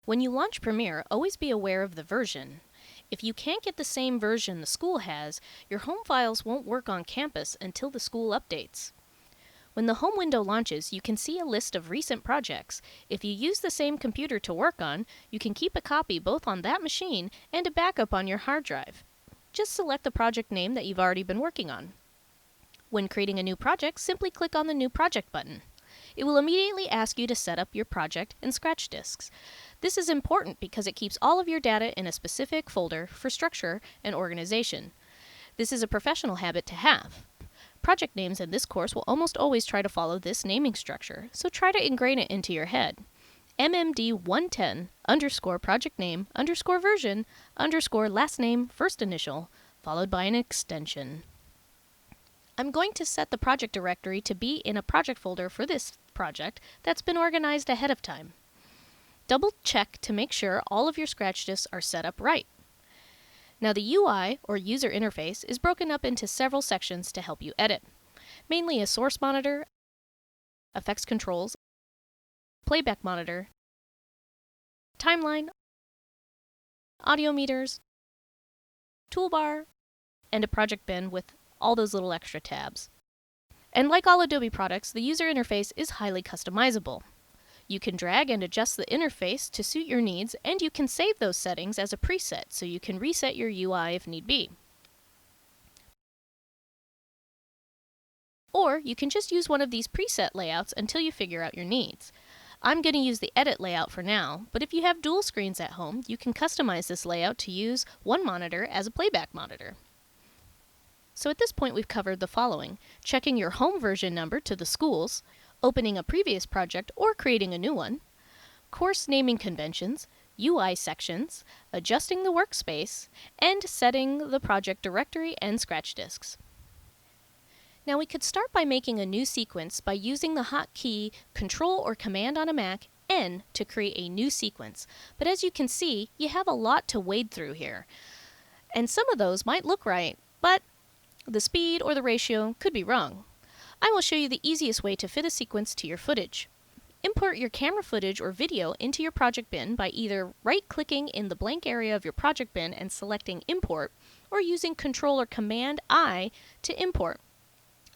When you launch Premiere, always be aware of the version. If you can't get the same version the school has, your home files won't work on campus until the school updates. When the home window launches, you can see a list of recent projects. If you use the same computer to work on, you can keep a copy both on that machine and a backup on your hard drive. Just select the project name that you've already been working on. When creating a new project, simply click on the New Project button. It will immediately ask you to set up your project and scratch disks. This is important because it keeps all of your data in a specific folder for structure and organization. This is a professional habit to have. Project names in this course will almost always try to follow this naming structure, so try to ingrain it into your head. MMD110 _ project name _ version _ last name first initial, followed by an extension. I'm going to set the project directory to be in a project folder for this project that's been organized ahead of time. Double check to make sure all of your scratch disks are set up right. Now the UI, or user interface, is broken up into several sections to help you edit. Mainly a source monitor, effects controls, playback monitor, timeline, audio meters, toolbar, and a project bin with all those little extra tabs. And like all Adobe products, the user interface is highly customizable. You can drag and adjust the interface to suit your needs, and you can save those settings as a preset so you can reset your UI if need be. Or you can just use one of these preset layouts until you figure out your needs. I'm going to use the edit layout for now, but if you have dual screens at home, you can customize this layout to use one monitor as a playback monitor. So at this point we've covered the following: checking your home version number to the schools, opening a previous project or creating a new one, course naming conventions, UI sections, adjusting the workspace, and setting the project directory and scratch disks. Now we could start by making a new sequence by using the hotkey Control or Command on a Mac, N, to create a new sequence. But as you can see, you have a lot to wade through here. And some of those might look right, but the speed or the ratio could be wrong. I will show you the easiest way to fit a sequence to your footage. Import your camera footage or video into your project bin by either right-clicking in the blank area of your project bin and selecting Import, or using Control or Command-I to import.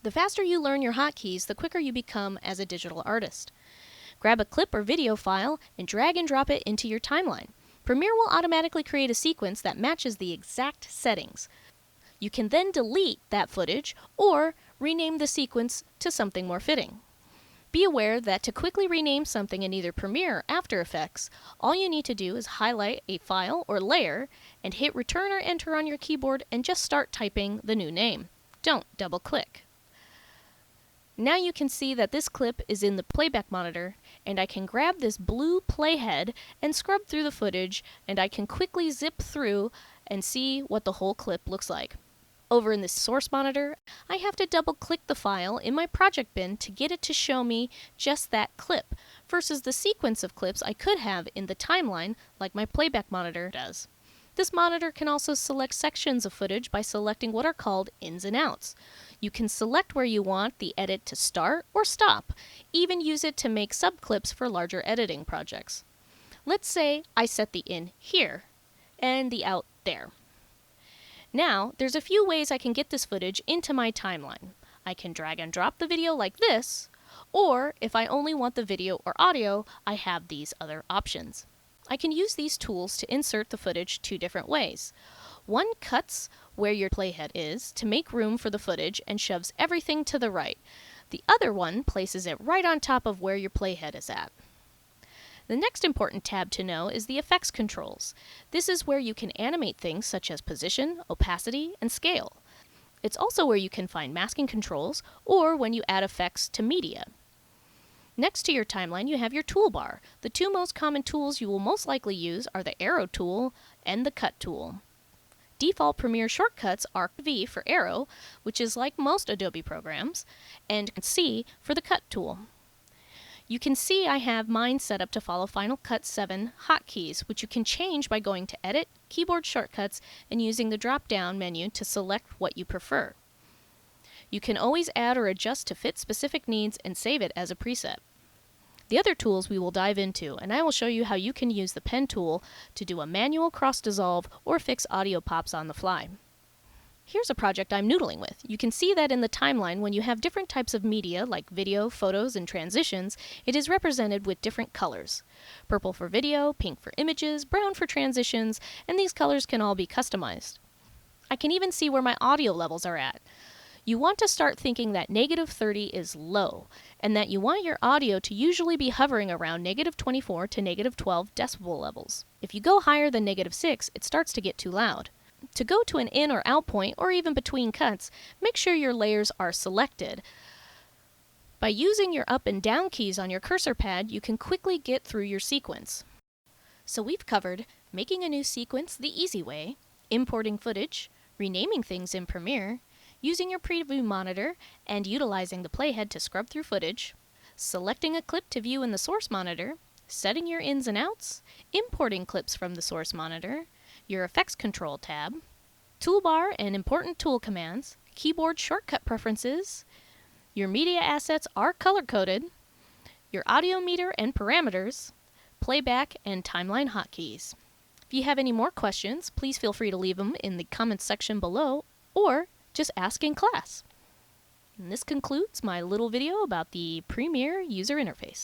The faster you learn your hotkeys, the quicker you become as a digital artist. Grab a clip or video file and drag and drop it into your timeline. Premiere will automatically create a sequence that matches the exact settings. You can then delete that footage or rename the sequence to something more fitting. Be aware that to quickly rename something in either Premiere or After Effects, all you need to do is highlight a file or layer and hit Return or Enter on your keyboard and just start typing the new name. Don't double-click. Now you can see that this clip is in the playback monitor, and I can grab this blue playhead and scrub through the footage, and I can quickly zip through and see what the whole clip looks like. Over in the source monitor, I have to double-click the file in my project bin to get it to show me just that clip, versus the sequence of clips I could have in the timeline like my playback monitor does. This monitor can also select sections of footage by selecting what are called ins and outs. You can select where you want the edit to start or stop, even use it to make subclips for larger editing projects. Let's say I set the in here and the out there. Now, there's a few ways I can get this footage into my timeline. I can drag and drop the video like this, or if I only want the video or audio, I have these other options. I can use these tools to insert the footage two different ways. One cuts where your playhead is to make room for the footage and shoves everything to the right. The other one places it right on top of where your playhead is at. The next important tab to know is the effects controls. This is where you can animate things such as position, opacity, and scale. It's also where you can find masking controls or when you add effects to media. Next to your timeline, you have your toolbar. The two most common tools you will most likely use are the arrow tool and the cut tool. Default Premiere shortcuts are V for arrow, which is like most Adobe programs, and C for the cut tool. You can see I have mine set up to follow Final Cut 7 hotkeys, which you can change by going to Edit, Keyboard Shortcuts, and using the drop-down menu to select what you prefer. You can always add or adjust to fit specific needs and save it as a preset. The other tools we will dive into, and I will show you how you can use the pen tool to do a manual cross-dissolve or fix audio pops on the fly. Here's a project I'm noodling with. You can see that in the timeline when you have different types of media like video, photos, and transitions, it is represented with different colors. Purple for video, pink for images, brown for transitions, and these colors can all be customized. I can even see where my audio levels are at. You want to start thinking that -30 is low, and that you want your audio to usually be hovering around -24 to -12 decibel levels. If you go higher than -6, it starts to get too loud. To go to an in or out point, or even between cuts, make sure your layers are selected. By using your up and down keys on your cursor pad, you can quickly get through your sequence. So we've covered making a new sequence the easy way, importing footage, renaming things in Premiere, using your preview monitor and utilizing the playhead to scrub through footage, selecting a clip to view in the source monitor, setting your ins and outs, importing clips from the source monitor, your effects control tab, toolbar and important tool commands, keyboard shortcut preferences, your media assets are color-coded, your audio meter and parameters, playback and timeline hotkeys. If you have any more questions, please feel free to leave them in the comments section below or just ask in class. And this concludes my little video about the Premiere user interface.